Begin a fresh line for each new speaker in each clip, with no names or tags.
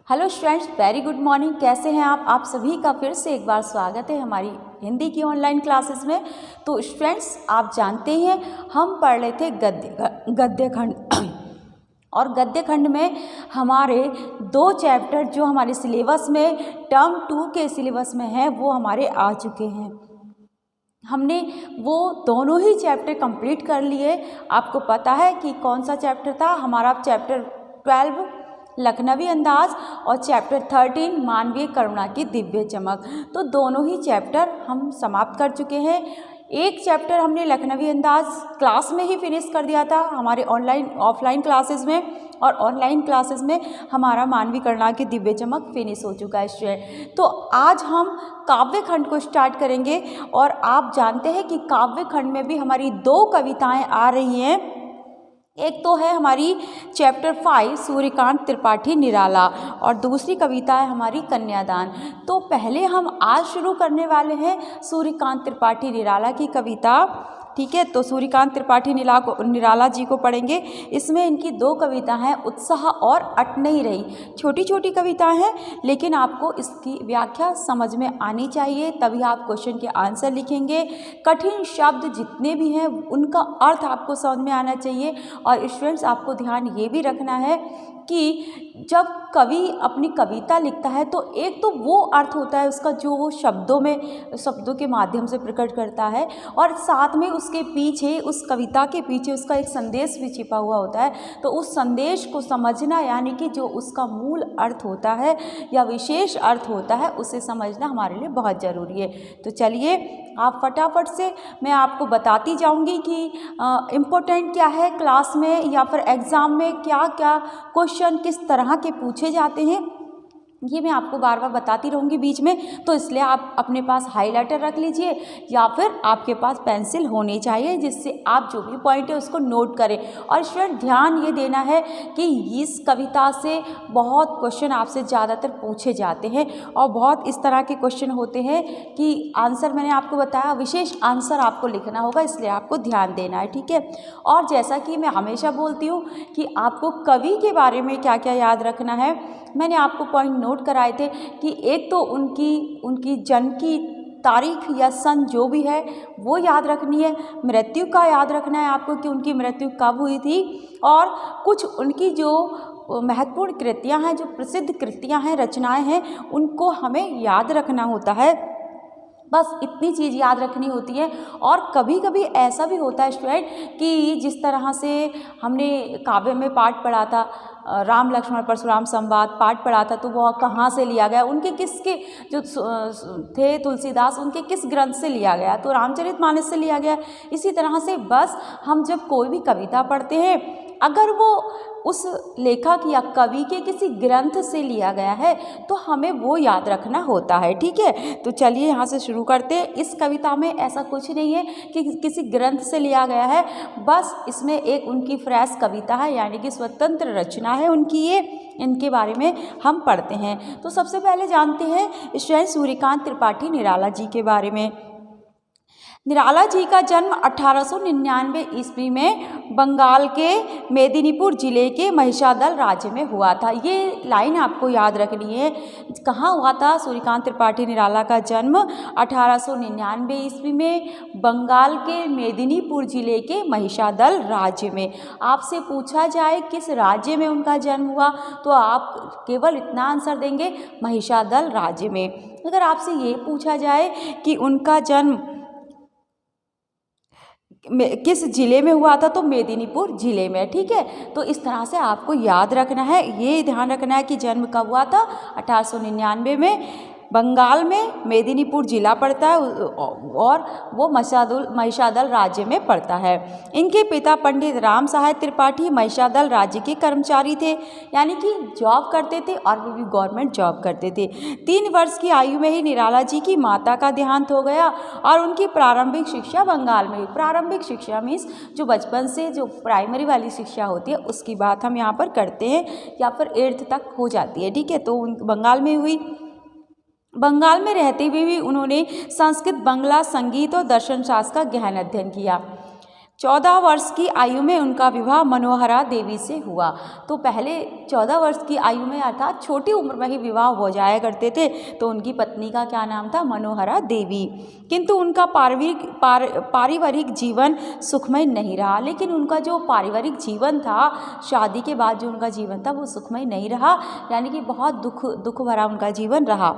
Hello students, very good morning. कैसे हैं आप सभी का फिर से एक बार स्वागत है हमारी हिंदी की ऑनलाइन क्लासेस में। तो स्टूडेंट्स, आप जानते हैं हम पढ़ रहे थे गद्य खंड और गद्य खंड में हमारे दो चैप्टर जो हमारे सिलेबस में टर्म 2 के सिलेबस में हैं वो हमारे आ चुके हैं। हमने वो दोनों ही चैप्टर कंप्लीट कर लिए। आपको पता है कि कौन सा चैप्टर था हमारा? चैप्टर 12 लखनवी अंदाज और चैप्टर 13 मानवीय करुणा की दिव्य चमक। तो दोनों ही चैप्टर हम समाप्त कर चुके हैं। एक चैप्टर हमने लखनवी अंदाज क्लास में ही फिनिश कर दिया था हमारे ऑफलाइन क्लासेस में, और ऑनलाइन क्लासेस में हमारा मानवीय करुणा की दिव्य चमक फिनिश हो चुका है स्टूडेंट। तो आज हम काव्य खंड को स्टार्ट करेंगे और आप जानते हैं कि काव्य खंड में भी हमारी दो कविताएं आ रही हैं। एक तो है हमारी चैप्टर 5 सूर्यकांत त्रिपाठी निराला और दूसरी कविता है हमारी कन्यादान। तो पहले हम आज शुरू करने वाले हैं सूर्यकांत त्रिपाठी निराला की कविता। ठीक है, तो सूर्यकांत त्रिपाठी निराला जी को पढ़ेंगे। इसमें इनकी दो कविता हैं, उत्साह और अट नहीं रही। छोटी छोटी कविताएं हैं लेकिन आपको इसकी व्याख्या समझ में आनी चाहिए, तभी आप क्वेश्चन के आंसर लिखेंगे। कठिन शब्द जितने भी हैं उनका अर्थ आपको समझ में आना चाहिए। और स्टूडेंट्स, आपको ध्यान ये भी रखना है कि जब कवि अपनी कविता लिखता है तो एक तो वो अर्थ होता है उसका जो वो शब्दों के माध्यम से प्रकट करता है, और साथ में उसके पीछे, उस कविता के पीछे उसका एक संदेश भी छिपा हुआ होता है। तो उस संदेश को समझना, यानी कि जो उसका मूल अर्थ होता है या विशेष अर्थ होता है, उसे समझना हमारे लिए बहुत ज़रूरी है। तो चलिए आप फटाफट से मैं आपको बताती जाऊंगी कि इम्पोर्टेंट क्या है क्लास में या फिर एग्ज़ाम में क्या क्या क्वेश्चन किस तरह के पूछे जाते हैं, ये मैं आपको बार बार बताती रहूँगी बीच में। तो इसलिए आप अपने पास हाइलाइटर रख लीजिए या फिर आपके पास पेंसिल होनी चाहिए जिससे आप जो भी पॉइंट है उसको नोट करें। और स्टूडेंट, ध्यान ये देना है कि इस कविता से बहुत क्वेश्चन आपसे ज़्यादातर पूछे जाते हैं और बहुत इस तरह के क्वेश्चन होते हैं कि आंसर मैंने आपको बताया, विशेष आंसर आपको लिखना होगा, इसलिए आपको ध्यान देना है। ठीक है, और जैसा कि मैं हमेशा बोलती हूँ कि आपको कवि के बारे में क्या क्या याद रखना है, मैंने आपको पॉइंट नोट कराए थे कि एक तो उनकी जन्म की तारीख या सन जो भी है वो याद रखनी है, मृत्यु का याद रखना है आपको कि उनकी मृत्यु कब हुई थी, और कुछ उनकी जो महत्वपूर्ण कृतियां हैं, जो प्रसिद्ध कृतियां हैं, रचनाएं हैं, उनको हमें याद रखना होता है। बस इतनी चीज़ याद रखनी होती है। और कभी कभी ऐसा भी होता है स्टूडेंट कि जिस तरह से हमने काव्य में पाठ पढ़ा था, राम लक्ष्मण परशुराम संवाद पाठ पढ़ा था, तो वह कहाँ से लिया गया, उनके किसके जो थे तुलसीदास, उनके किस ग्रंथ से लिया गया, तो रामचरितमानस से लिया गया। इसी तरह से बस हम जब कोई भी कविता पढ़ते हैं, अगर वो उस लेखक या कवि के किसी ग्रंथ से लिया गया है तो हमें वो याद रखना होता है। ठीक है, तो चलिए यहाँ से शुरू करते हैं। इस कविता में ऐसा कुछ नहीं है कि किसी ग्रंथ से लिया गया है, बस इसमें एक उनकी फ्रेश कविता है, यानी कि स्वतंत्र रचना है उनकी ये। इनके बारे में हम पढ़ते हैं। तो सबसे पहले जानते हैं स्टूडेंट सूर्यकांत त्रिपाठी निराला जी के बारे में। निराला जी का जन्म 1899 ईस्वी में बंगाल के मेदिनीपुर जिले के महिषादल राज्य में हुआ था। ये लाइन आपको याद रखनी है, कहाँ हुआ था सूर्यकांत त्रिपाठी निराला का जन्म? 1899 ईस्वी में बंगाल के मेदिनीपुर जिले के महिषादल राज्य में। आपसे पूछा जाए किस राज्य में उनका जन्म हुआ तो आप केवल इतना आंसर देंगे, महिषादल राज्य में। अगर आपसे ये पूछा जाए कि उनका जन्म किस जिले में हुआ था तो मेदिनीपुर जिले में। ठीक है, तो इस तरह से आपको याद रखना है, ये ध्यान रखना है कि जन्म कब हुआ था? 1899 में। बंगाल में मेदिनीपुर जिला पड़ता है और वो महिषादल राज्य में पड़ता है। इनके पिता पंडित राम सहाय त्रिपाठी महिषादल राज्य के कर्मचारी थे, यानी कि जॉब करते थे और वो भी गवर्नमेंट जॉब करते थे। 3 वर्ष की आयु में ही निराला जी की माता का देहांत हो गया और उनकी प्रारंभिक शिक्षा बंगाल में हुई। प्रारंभिक शिक्षा मीन्स जो बचपन से जो प्राइमरी वाली शिक्षा होती है उसकी बात हम यहाँ पर करते हैं, या फिर 8th तक हो जाती है। ठीक है, तो बंगाल में हुई। बंगाल में रहते हुए भी उन्होंने संस्कृत, बंगला, संगीत और दर्शन शास्त्र का गहन अध्ययन किया। 14 वर्ष की आयु में उनका विवाह मनोहरा देवी से हुआ। तो पहले 14 वर्ष की आयु में अर्थात छोटी उम्र में ही विवाह हो जाया करते थे। तो उनकी पत्नी का क्या नाम था? मनोहरा देवी। किंतु उनका पारिवारिक जीवन सुखमय नहीं रहा। लेकिन उनका जो पारिवारिक जीवन था, शादी के बाद जो उनका जीवन था वो सुखमय नहीं रहा, यानी कि बहुत दुख भरा उनका जीवन रहा।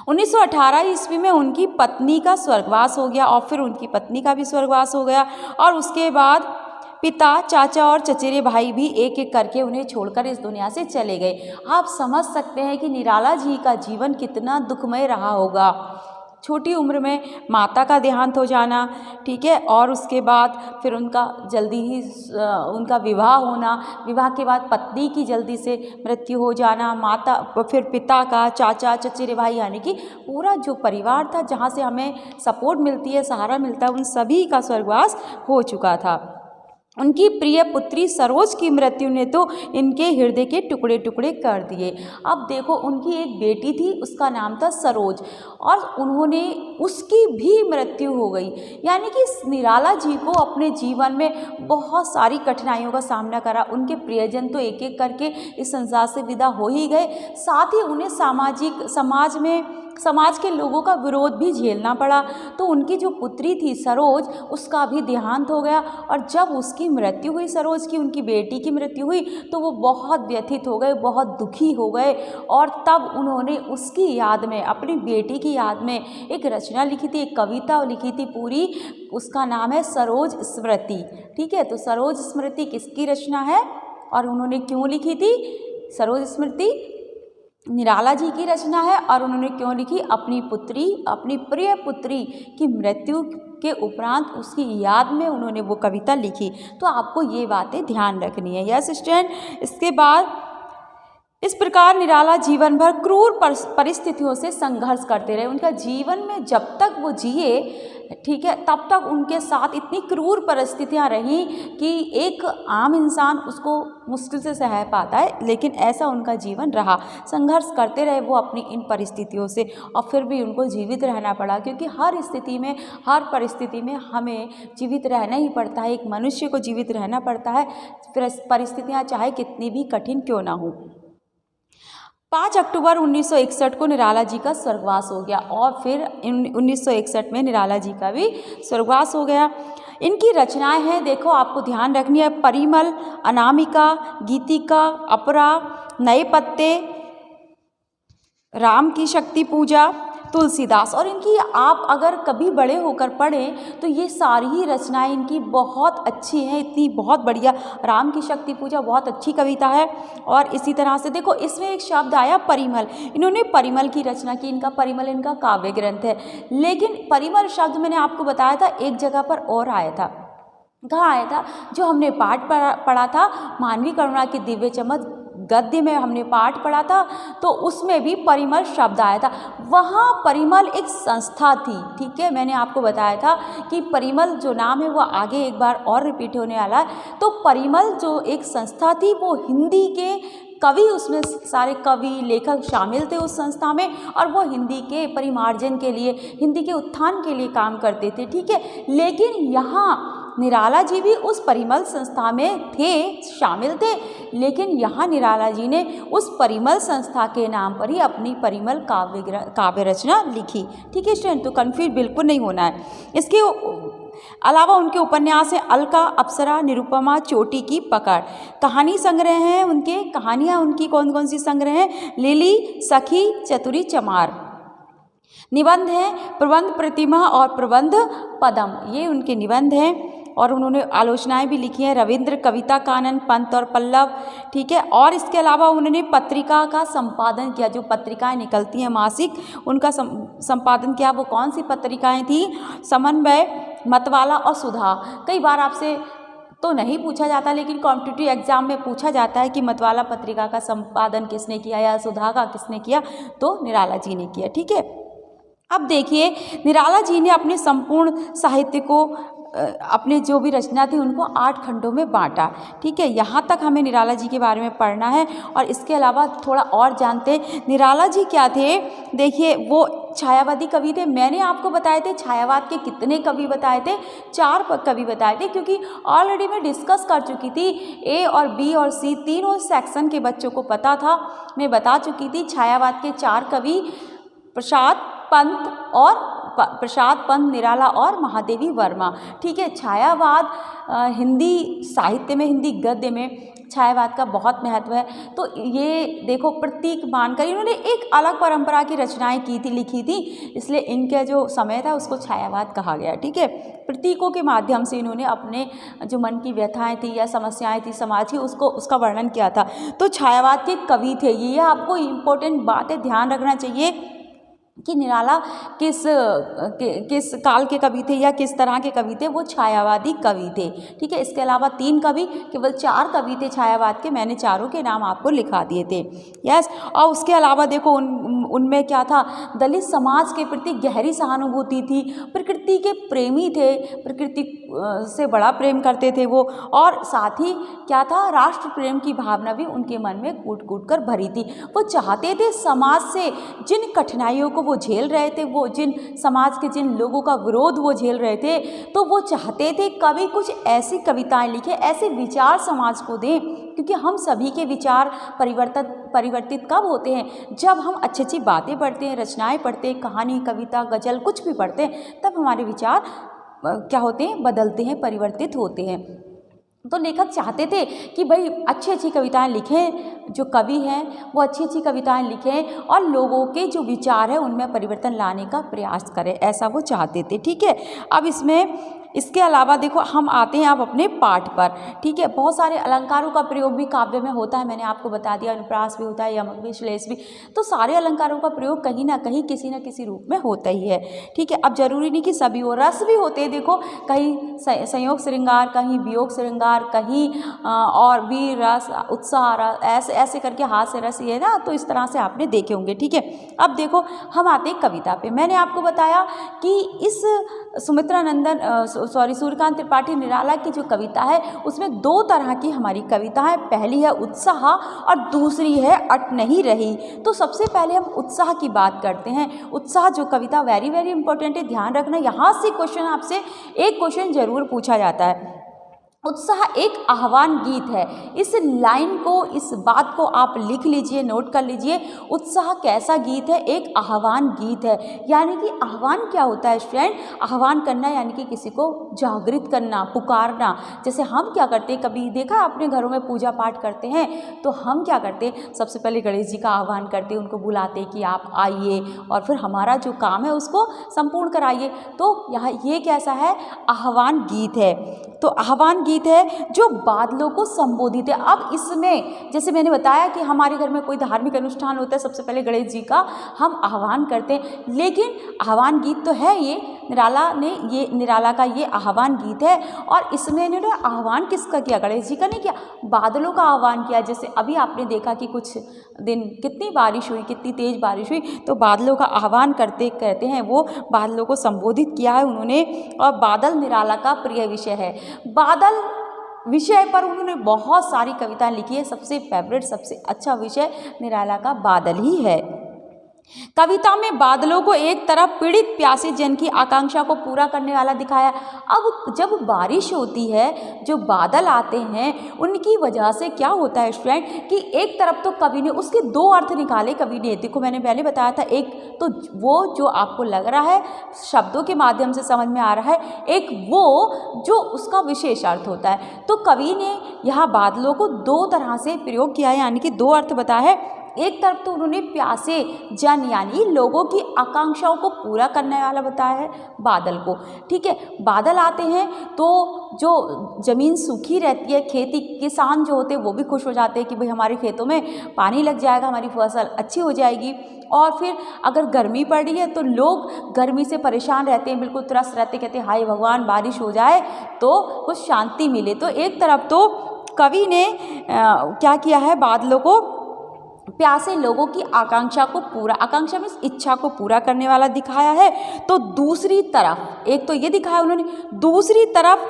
1918 ईस्वी में उनकी पत्नी का स्वर्गवास हो गया और फिर उनकी पत्नी का भी स्वर्गवास हो गया। और उसके बाद पिता, चाचा और चचेरे भाई भी एक एक करके उन्हें छोड़कर इस दुनिया से चले गए। आप समझ सकते हैं कि निराला जी का जीवन कितना दुखमय रहा होगा। छोटी उम्र में माता का देहांत हो जाना, ठीक है, और उसके बाद फिर उनका जल्दी ही उनका विवाह होना, विवाह के बाद पत्नी की जल्दी से मृत्यु हो जाना, माता फिर पिता का, चाचा, चचेरे भाई, यानी कि पूरा जो परिवार था जहाँ से हमें सपोर्ट मिलती है, सहारा मिलता है, उन सभी का स्वर्गवास हो चुका था। उनकी प्रिय पुत्री सरोज की मृत्यु ने तो इनके हृदय के टुकड़े टुकड़े कर दिए। अब देखो, उनकी एक बेटी थी, उसका नाम था सरोज, और उसकी भी मृत्यु हो गई। यानी कि निराला जी को अपने जीवन में बहुत सारी कठिनाइयों का सामना करा। उनके प्रियजन तो एक एक करके इस संसार से विदा हो ही गए, साथ ही उन्हें समाज के लोगों का विरोध भी झेलना पड़ा। तो उनकी जो पुत्री थी सरोज, उसका भी देहांत हो गया। और जब उसकी मृत्यु हुई, सरोज की, उनकी बेटी की मृत्यु हुई, तो वो बहुत व्यथित हो गए, बहुत दुखी हो गए। और तब उन्होंने उसकी याद में, अपनी बेटी की याद में एक रचना लिखी थी, एक कविता लिखी थी पूरी। उसका नाम है सरोज स्मृति। ठीक है, तो सरोज स्मृति किसकी रचना है और उन्होंने क्यों लिखी थी? सरोज स्मृति निराला जी की रचना है। और उन्होंने क्यों लिखी? अपनी प्रिय पुत्री की मृत्यु के उपरांत उसकी याद में उन्होंने वो कविता लिखी। तो आपको ये बातें ध्यान रखनी है। यस स्टूडेंट, इसके बाद इस प्रकार निराला जीवन भर क्रूर परिस्थितियों से संघर्ष करते रहे। उनका जीवन में जब तक वो जिए, ठीक है, तब तक उनके साथ इतनी क्रूर परिस्थितियां रहीं कि एक आम इंसान उसको मुश्किल से सह पाता है, लेकिन ऐसा उनका जीवन रहा। संघर्ष करते रहे वो अपनी इन परिस्थितियों से, और फिर भी उनको जीवित रहना पड़ा, क्योंकि हर स्थिति में, हर परिस्थिति में हमें जीवित रहना ही पड़ता है। एक मनुष्य को जीवित रहना पड़ता है, परिस्थितियाँ चाहे कितनी भी कठिन क्यों ना हो। 5 अक्टूबर 1961 को निराला जी का स्वर्गवास हो गया, और फिर 1961 में निराला जी का भी स्वर्गवास हो गया। इनकी रचनाएं हैं, देखो आपको ध्यान रखनी है, परिमल, अनामिका, गीतिका, अपरा, नए पत्ते, राम की शक्ति पूजा, तुलसीदास। और इनकी आप अगर कभी बड़े होकर पढ़ें तो ये सारी ही रचनाएं इनकी बहुत अच्छी हैं, इतनी बहुत बढ़िया। राम की शक्ति पूजा बहुत अच्छी कविता है। और इसी तरह से देखो, इसमें एक शब्द आया परिमल, इन्होंने परिमल की रचना की। इनका परिमल इनका काव्य ग्रंथ है। लेकिन परिमल शब्द मैंने आपको बताया था एक जगह पर और आया था। कहाँ आया था? जो हमने पाठ पढ़ा था, मानवी करुणा की दिव्य चमक गद्य में हमने पाठ पढ़ा था, तो उसमें भी परिमल शब्द आया था। वहाँ परिमल एक संस्था थी, ठीक है, मैंने आपको बताया था कि परिमल जो नाम है वो आगे एक बार और रिपीट होने वाला है। तो परिमल जो एक संस्था थी, वो हिंदी के कवि, उसमें सारे कवि लेखक शामिल थे उस संस्था में, और वो हिंदी के परिमार्जन के लिए, हिंदी के उत्थान के लिए काम करते थे, ठीक है। लेकिन यहाँ निराला जी भी उस परिमल संस्था में थे, शामिल थे, लेकिन यहाँ निराला जी ने उस परिमल संस्था के नाम पर ही अपनी परिमल काव्य रचना लिखी, ठीक है स्टूडेंट। तो कन्फ्यूज बिल्कुल नहीं होना है। इसके अलावा उनके उपन्यास हैं अलका, अप्सरा, निरुपमा, चोटी की पकड़। कहानी संग्रह हैं उनके, कहानियाँ उनकी कौन कौन सी संग्रह हैं? लिली, सखी, चतुरी, चमार। निबंध हैं प्रबंध प्रतिमा और प्रबंध पदम, ये उनके निबंध हैं। और उन्होंने आलोचनाएं भी लिखी हैं, रविंद्र, कविता कानन, पंत और पल्लव, ठीक है। और इसके अलावा उन्होंने पत्रिका का संपादन किया, जो पत्रिकाएं निकलती हैं मासिक, उनका संपादन किया। वो कौन सी पत्रिकाएं थी? समन्वय, मतवाला और सुधा। कई बार आपसे तो नहीं पूछा जाता, लेकिन कॉम्पिटिटिव एग्जाम में पूछा जाता है कि मतवाला पत्रिका का संपादन किसने किया या सुधा का किसने किया, तो निराला जी ने किया, ठीक है। अब देखिए, निराला जी ने अपने संपूर्ण साहित्य को, अपने जो भी रचना थी उनको 8 खंडों में बांटा, ठीक है। यहाँ तक हमें निराला जी के बारे में पढ़ना है। और इसके अलावा थोड़ा और जानते हैं निराला जी क्या थे। देखिए, वो छायावादी कवि थे। मैंने आपको बताए थे छायावाद के कितने कवि बताए थे, 4 कवि बताए थे, क्योंकि ऑलरेडी मैं डिस्कस कर चुकी थी। ए और बी और सी तीनों सेक्शन के बच्चों को पता था, मैं बता चुकी थी। छायावाद के 4 कवि प्रसाद पंत, निराला और महादेवी वर्मा। ठीक है, छायावाद हिंदी साहित्य में, हिंदी गद्य में छायावाद का बहुत महत्व है। तो ये देखो, प्रतीक मानकर इन्होंने एक अलग परंपरा की रचनाएं की थी, लिखी थी, इसलिए इनका जो समय था उसको छायावाद कहा गया। ठीक है, प्रतीकों के माध्यम से इन्होंने अपने जो मन की व्यथाएं थी या समस्याएं थी समाज की, उसका वर्णन किया था। तो छायावाद के कवि थे ये आपको इम्पोर्टेंट बात है, ध्यान रखना चाहिए कि निराला किस काल के कवि थे या किस तरह के कवि थे, वो छायावादी कवि थे। ठीक है, इसके अलावा 3 कवि, केवल 4 कवि थे छायावाद के, मैंने चारों के नाम आपको लिखा दिए थे। यस, और उसके अलावा देखो उनमें क्या था, दलित समाज के प्रति गहरी सहानुभूति थी, प्रकृति के प्रेमी थे, प्रकृति से बड़ा प्रेम करते थे वो, और साथ ही क्या था, राष्ट्र प्रेम की भावना भी उनके मन में कूट कूट कर भरी थी। वो चाहते थे समाज से जिन कठिनाइयों को वो झेल रहे थे, वो जिन समाज के जिन लोगों का विरोध वो झेल रहे थे, तो वो चाहते थे कवि कुछ ऐसी कविताएं लिखे, ऐसे विचार समाज को दें, क्योंकि हम सभी के विचार परिवर्तित कब होते हैं, जब हम अच्छी अच्छी बातें पढ़ते हैं, रचनाएं पढ़ते हैं, कहानी, कविता, गजल कुछ भी पढ़ते हैं, तब हमारे विचार क्या होते हैं, बदलते हैं, परिवर्तित होते हैं। तो लेखक चाहते थे कि भाई अच्छी अच्छी कविताएं लिखें, जो कवि हैं वो अच्छी अच्छी कविताएं लिखें और लोगों के जो विचार है उनमें परिवर्तन लाने का प्रयास करें, ऐसा वो चाहते थे। ठीक है, अब इसके अलावा देखो हम आते हैं अब अपने पाठ पर। ठीक है, बहुत सारे अलंकारों का प्रयोग भी काव्य में होता है, मैंने आपको बता दिया, अनुप्रास भी होता है, यमक भी, श्लेष भी, तो सारे अलंकारों का प्रयोग कहीं ना कहीं किसी न किसी रूप में होता ही है। ठीक है, अब जरूरी नहीं कि सभी हो, रस भी होते हैं, देखो कहीं संयोग श्रृंगार, कहीं वियोग श्रृंगार, कहीं और वीर रस, उत्साह रस, ऐसे करके हास्य रस, ये ना, तो इस तरह से आपने देखे होंगे। ठीक है, अब देखो हम आते हैं कविता पे। मैंने आपको बताया कि इस सूर्यकांत त्रिपाठी निराला की जो कविता है उसमें 2 तरह की हमारी कविता है, पहली है उत्साह और दूसरी है अट नहीं रही। तो सबसे पहले हम उत्साह की बात करते हैं। उत्साह जो कविता वेरी वेरी इंपॉर्टेंट है, ध्यान रखना, यहाँ से क्वेश्चन आपसे एक क्वेश्चन जरूर पूछा जाता है। उत्साह एक आह्वान गीत है, इस लाइन को, इस बात को आप लिख लीजिए, नोट कर लीजिए। उत्साह कैसा गीत है, एक आह्वान गीत है। यानी कि आह्वान क्या होता है स्टूडेंट, आह्वान करना यानी कि किसी को जागृत करना, पुकारना। जैसे हम क्या करते हैं, कभी देखा अपने घरों में पूजा पाठ करते हैं तो हम क्या करते हैं, सबसे पहले गणेश जी का आह्वान करते हैं, उनको बुलाते हैं कि आप आइए और फिर हमारा जो काम है उसको संपूर्ण कराइए। तो यहाँ ये कैसा है, आह्वान गीत है। तो आह्वान गीत है जो बादलों को संबोधित है। अब इसमें जैसे मैंने बताया कि हमारे घर में कोई धार्मिक अनुष्ठान होता है, सबसे पहले गणेश जी का हम आह्वान करते हैं, लेकिन आह्वान गीत तो है ये निराला का ये आह्वान गीत है। और इसमें इन्होंने आह्वान किसका किया, गणेश जी का नहीं किया, बादलों का आह्वान किया। जैसे अभी आपने देखा कि कुछ दिन कितनी बारिश हुई, कितनी तेज बारिश हुई, तो बादलों का आह्वान कहते हैं, वो बादलों को संबोधित किया है उन्होंने। और बादल निराला का प्रिय विषय है। बादल विषय पर उन्होंने बहुत सारी कविताएं लिखी है, सबसे फेवरेट, सबसे अच्छा विषय निराला का बादल ही है। कविता में बादलों को एक तरफ पीड़ित प्यासे जन की आकांक्षा को पूरा करने वाला दिखाया। अब जब बारिश होती है, जो बादल आते हैं, उनकी वजह से क्या होता है स्टूडेंट कि एक तरफ तो कवि ने उसके 2 अर्थ निकाले। कवि ने, देखो मैंने पहले बताया था, एक तो वो जो आपको लग रहा है शब्दों के माध्यम से समझ में आ रहा है, एक वो जो उसका विशेष अर्थ होता है। तो कवि ने यहाँ बादलों को 2 तरह से प्रयोग किया है, यानी कि 2 अर्थ बताया है। एक तरफ तो उन्होंने प्यासे जन यानी लोगों की आकांक्षाओं को पूरा करने वाला बताया है बादल को। ठीक है, बादल आते हैं तो जो ज़मीन सूखी रहती है, खेती किसान जो होते हैं वो भी खुश हो जाते हैं कि भाई हमारे खेतों में पानी लग जाएगा, हमारी फसल अच्छी हो जाएगी। और फिर अगर गर्मी पड़ रही है तो लोग गर्मी से परेशान रहते हैं, बिल्कुल त्रस्त रहते, कहते हैं हाय भगवान बारिश हो जाए तो कुछ शांति मिले। तो एक तरफ तो कवि ने क्या किया है, बादलों को प्यासे लोगों की आकांक्षा को पूरा, आकांक्षा में इच्छा को पूरा करने वाला दिखाया है। तो दूसरी तरफ, एक तो ये दिखाया उन्होंने, दूसरी तरफ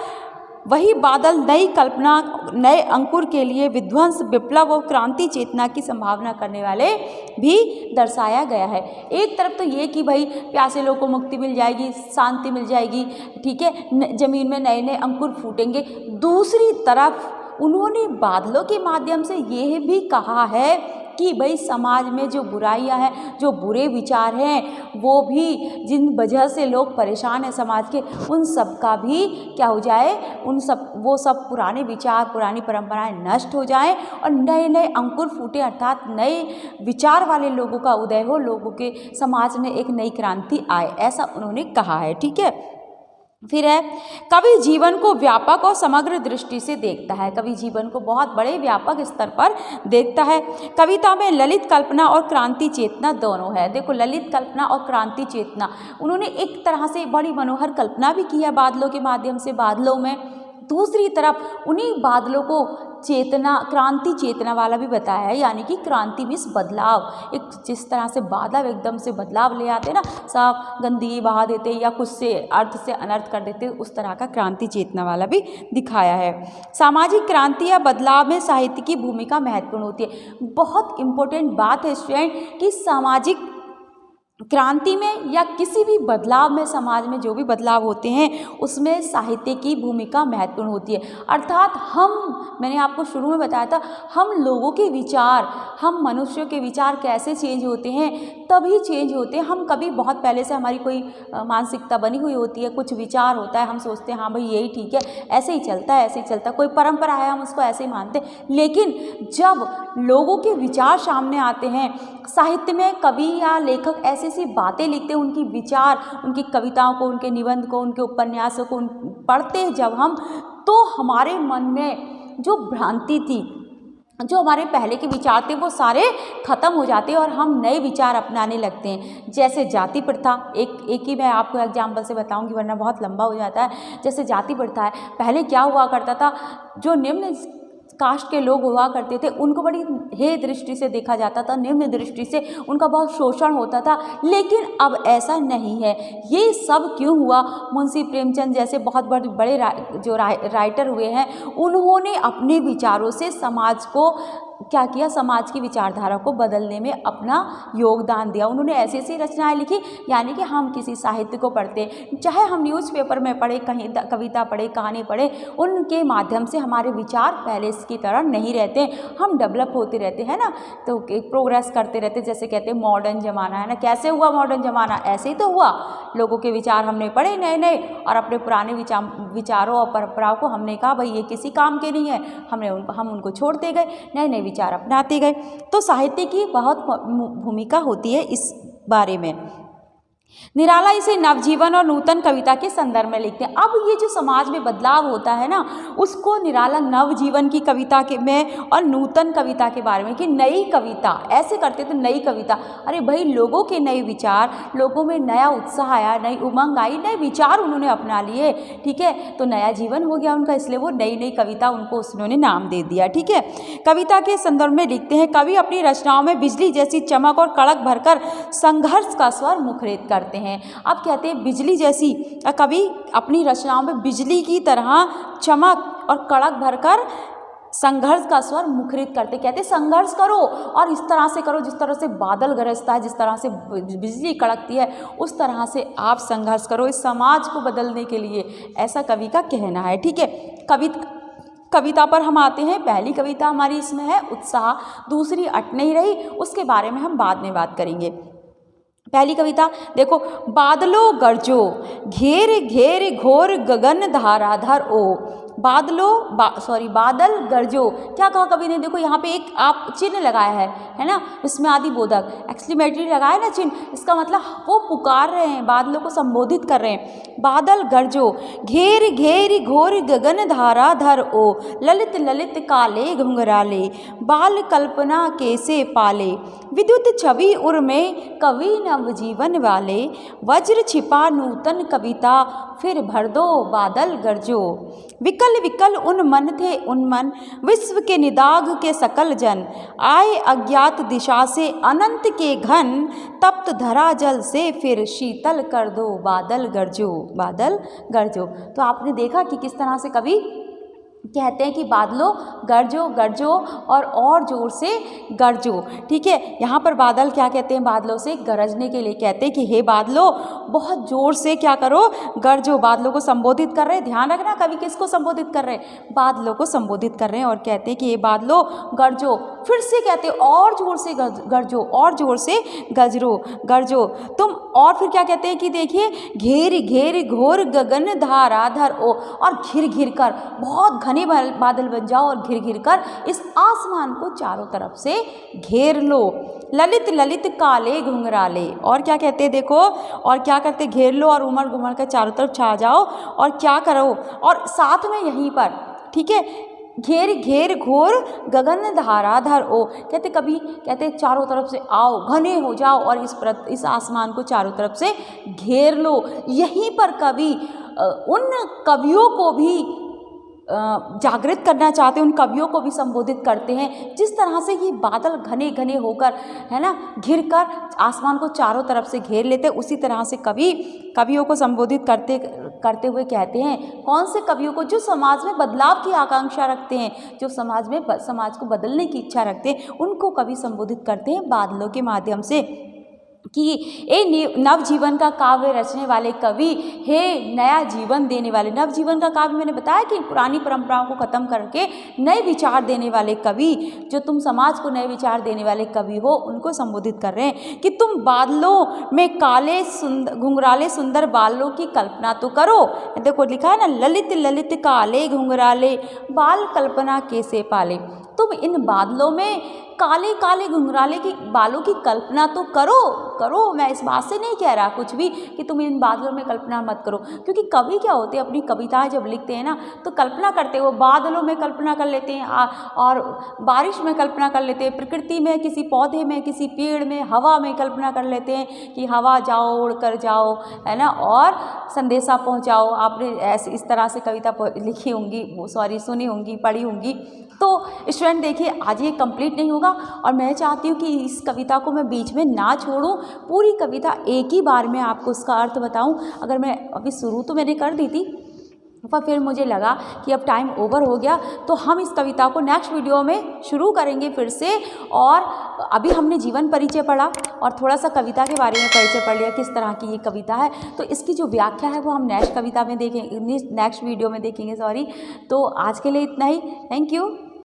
वही बादल नई कल्पना, नए अंकुर के लिए विध्वंस, विप्लव और क्रांति चेतना की संभावना करने वाले भी दर्शाया गया है। एक तरफ तो ये कि भाई प्यासे लोगों को मुक्ति मिल जाएगी, शांति मिल जाएगी, ठीक है, ज़मीन में नए नए अंकुर फूटेंगे। दूसरी तरफ उन्होंने बादलों के माध्यम से यह भी कहा है कि भाई समाज में जो बुराइयां हैं, जो बुरे विचार हैं, वो भी जिन वजह से लोग परेशान हैं समाज के, उन सब का भी क्या हो जाए, वो सब पुराने विचार, पुरानी परंपराएं नष्ट हो जाएं और नए नए अंकुर फूटे, अर्थात नए विचार वाले लोगों का उदय हो, लोगों के समाज में एक नई क्रांति आए, ऐसा उन्होंने कहा है। ठीक है, फिर है कवि जीवन को व्यापक और समग्र दृष्टि से देखता है। कवि जीवन को बहुत बड़े व्यापक स्तर पर देखता है। कविता में ललित कल्पना और क्रांति चेतना दोनों है। देखो, ललित कल्पना और क्रांति चेतना, उन्होंने एक तरह से बड़ी मनोहर कल्पना भी की है बादलों के माध्यम से, बादलों में। दूसरी तरफ उन्हीं बादलों को चेतना, क्रांति चेतना वाला भी बताया है, यानी कि क्रांति मीन्स बदलाव। एक जिस तरह से बादल एकदम से बदलाव ले आते ना, सब गंदगी बहा देते या कुछ से अर्थ से अनर्थ कर देते, उस तरह का क्रांति चेतना वाला भी दिखाया है। सामाजिक क्रांति या बदलाव में साहित्य की भूमिका महत्वपूर्ण होती है। बहुत इंपॉर्टेंट बात है स्टूडेंट कि सामाजिक क्रांति में या किसी भी बदलाव में, समाज में जो भी बदलाव होते हैं उसमें साहित्य की भूमिका महत्वपूर्ण होती है। अर्थात मैंने आपको शुरू में बताया था, हम लोगों के विचार, हम मनुष्यों के विचार कैसे चेंज होते हैं, तभी चेंज होते हैं। हम कभी बहुत पहले से हमारी कोई मानसिकता बनी हुई होती है, कुछ विचार होता है, हम सोचते हैं हाँ भाई यही ठीक है, ऐसे ही चलता है, ऐसे ही चलता है, कोई परंपरा है हम उसको ऐसे ही मानते हैं। लेकिन जब लोगों के विचार सामने आते हैं, साहित्य में कवि या लेखक ऐसी बातें लिखते हैं, उनकी विचार, उनकी कविताओं को, उनके निबंध को, उनके उपन्यासों को पढ़ते हैं जब हम, तो हमारे मन में जो भ्रांति थी, जो हमारे पहले के विचार थे, वो सारे खत्म हो जाते हैं और हम नए विचार अपनाने लगते हैं। जैसे जाति प्रथा, एक ही मैं आपको एग्जाम्पल से बताऊंगी वरना बहुत लंबा हो जाता है। जैसे जाति प्रथा है, पहले क्या हुआ करता था, जो निम्न कास्ट के लोग हुआ करते थे उनको बड़ी हे दृष्टि से देखा जाता था, निम्न दृष्टि से उनका बहुत शोषण होता था। लेकिन अब ऐसा नहीं है। ये सब क्यों हुआ? मुंशी प्रेमचंद जैसे बहुत बड़े जो राइटर हुए हैं, उन्होंने अपने विचारों से समाज को क्या किया, समाज की विचारधारा को बदलने में अपना योगदान दिया। उन्होंने ऐसी ऐसी रचनाएं लिखी, यानी कि हम किसी साहित्य को पढ़ते, चाहे हम न्यूज़पेपर में पढ़े, कहीं कविता पढ़े, कहानी पढ़े, उनके माध्यम से हमारे विचार पहले की तरह नहीं रहते, हम डेवलप होते रहते हैं ना, तो प्रोग्रेस करते रहते। जैसे कहते हैं मॉडर्न ज़माना है ना, कैसे हुआ मॉडर्न ज़माना? ऐसे ही तो हुआ। लोगों के विचार हमने पढ़े नए नए, और अपने पुराने विचारों और परंपराओं को हमने कहा भाई ये किसी काम के नहीं है, हम उनको छोड़ते गए, नए नए विचार अपनाते गए। तो साहित्य की बहुत भूमिका होती है इस बारे में। निराला इसे नवजीवन और नूतन कविता के संदर्भ में लिखते हैं। अब ये जो समाज में बदलाव होता है ना, उसको निराला नवजीवन की कविता के में और नूतन कविता के बारे में, कि नई कविता ऐसे करते थे, नई कविता। अरे भाई, लोगों के नए विचार, लोगों में नया उत्साह आया, नई उमंग आई, नए विचार उन्होंने अपना लिए, ठीक है, तो नया जीवन हो गया उनका, इसलिए वो नई नई कविता उनको उन्होंने नाम दे दिया। ठीक है, कविता के संदर्भ में लिखते हैं, कवि अपनी रचनाओं में बिजली जैसी चमक और कड़क भरकर संघर्ष का स्वर मुखरित करते हैं। अब कहते हैं बिजली जैसी, कवि अपनी रचनाओं में बिजली की तरह चमक और कड़क भरकर संघर्ष का स्वर मुखरित करते। कहते संघर्ष करो और इस तरह से करो, जिस तरह से बादल गरजता है, जिस तरह से बिजली कड़कती है, उस तरह से आप संघर्ष करो इस समाज को बदलने के लिए, ऐसा कवि का कहना है। ठीक है, कविता पर हम आते हैं। पहली कविता हमारी इसमें है उत्साह, दूसरी अट नहीं रही, उसके बारे में हम बाद में बात करेंगे। पहली कविता देखो, बादलो गरजो घेर घेर घोर गगन धाराधर ओ। बादल गरजो, क्या कहा कवि ने? देखो यहाँ पे एक आप चिन्ह लगाया है ना, इसमें आदि बोधक एक्सक्लेमेटरी लगाया ना चिन्ह, इसका मतलब वो पुकार रहे हैं, बादलों को संबोधित कर रहे हैं। बादल गरजो घेर घेर घोर गगन धाराधर ओ, ललित ललित काले घुंघराले, बाल कल्पना कैसे पाले, विद्युत छवि उर में कवि नवजीवन वाले, वज्र छिपा नूतन कविता फिर भर दो बादल गरजो। विकल विकल उन मन थे उन्मन, विश्व के निदाघ के सकल जन, आए अज्ञात दिशा से अनंत के घन, तप्त धरा जल से फिर शीतल कर दो बादल गरजो, बादल गरजो। तो आपने देखा कि किस तरह से कवि कहते हैं कि बादलों गरजो गरजो और ज़ोर से गरजो। ठीक है, यहाँ पर बादल क्या कहते हैं, बादलों से गरजने के लिए कहते हैं कि हे बादलों बहुत ज़ोर से क्या करो, गरजो। बादलों को संबोधित कर रहे हैं, ध्यान रखना कवि किसको संबोधित कर रहे हैं, बादलों को संबोधित कर रहे हैं और कहते हैं कि हे बादलों गरजो। फिर से कहते हैं और ज़ोर से गरजो, और ज़ोर से गरजो तुम। और फिर क्या कहते हैं कि देखिए, घेर घेर घोर गगन धाराधर ओ, और घिर घिर कर बहुत घने बादल बन जाओ और घिर घिर कर इस आसमान को चारों तरफ से घेर लो। ललित ललित काले घुंघराले, और क्या कहते हैं देखो, और क्या करते, घेर लो और उमड़ घुमड़ कर चारों तरफ छा जाओ और क्या करो, और साथ में यहीं पर ठीक है, घेर घेर घोर गगन धाराधर ओ, कहते कभी कहते चारों तरफ से आओ, घने हो जाओ और इस आसमान को चारों तरफ से घेर लो। यहीं पर कवि उन कवियों को भी जागृत करना चाहते हैं, उन कवियों को भी संबोधित करते हैं जिस तरह से ये बादल घने घने होकर है ना घिर कर आसमान को चारों तरफ से घेर लेते हैं, उसी तरह से कवियों को संबोधित करते हुए कहते हैं। कौन से कवियों को, जो समाज में बदलाव की आकांक्षा रखते हैं, जो समाज को बदलने की इच्छा रखते हैं, उनको कवि संबोधित करते हैं बादलों के माध्यम से कि ए नवजीवन का काव्य रचने वाले कवि, हे नया जीवन देने वाले। नवजीवन का काव्य मैंने बताया कि पुरानी परंपराओं को ख़त्म करके नए विचार देने वाले कवि, जो तुम समाज को नए विचार देने वाले कवि हो, उनको संबोधित कर रहे हैं कि तुम बादलों में काले घुंघराले सुंदर बालों की कल्पना तो करो। देखो लिखा है ना, ललित ललित काले घुंघराले बाल कल्पना कैसे पाले। तुम इन बादलों में काले काले घुंघराले की बालों की कल्पना तो करो। मैं इस बात से नहीं कह रहा कुछ भी कि तुम इन बादलों में कल्पना मत करो, क्योंकि कवि क्या होते हैं, अपनी कविताएं जब लिखते हैं ना तो कल्पना करते हैं। वो बादलों में कल्पना कर लेते हैं और बारिश में कल्पना कर लेते हैं, प्रकृति में, किसी पौधे में, किसी पेड़ में, हवा में कल्पना कर लेते हैं कि हवा जाओ, उड़ कर जाओ, है ना, और संदेशा पहुँचाओ। आपने ऐसे इस तरह से कविता लिखी होंगी, सुनी होंगी, पढ़ी होंगी। तो स्टूडेंट देखिए, आज ये कंप्लीट नहीं होगा और मैं चाहती हूँ कि इस कविता को मैं बीच में ना छोड़ूं, पूरी कविता एक ही बार में आपको उसका अर्थ बताऊं। अगर मैं अभी शुरू तो मैंने कर दी थी, पर फिर मुझे लगा कि अब टाइम ओवर हो गया, तो हम इस कविता को नेक्स्ट वीडियो में शुरू करेंगे फिर से। और अभी हमने जीवन परिचय पढ़ा और थोड़ा सा कविता के बारे में परिचय पढ़ लिया, किस तरह की ये कविता है। तो इसकी जो व्याख्या है वो हम नेक्स्ट वीडियो में देखेंगे। तो आज के लिए इतना ही। Thank you.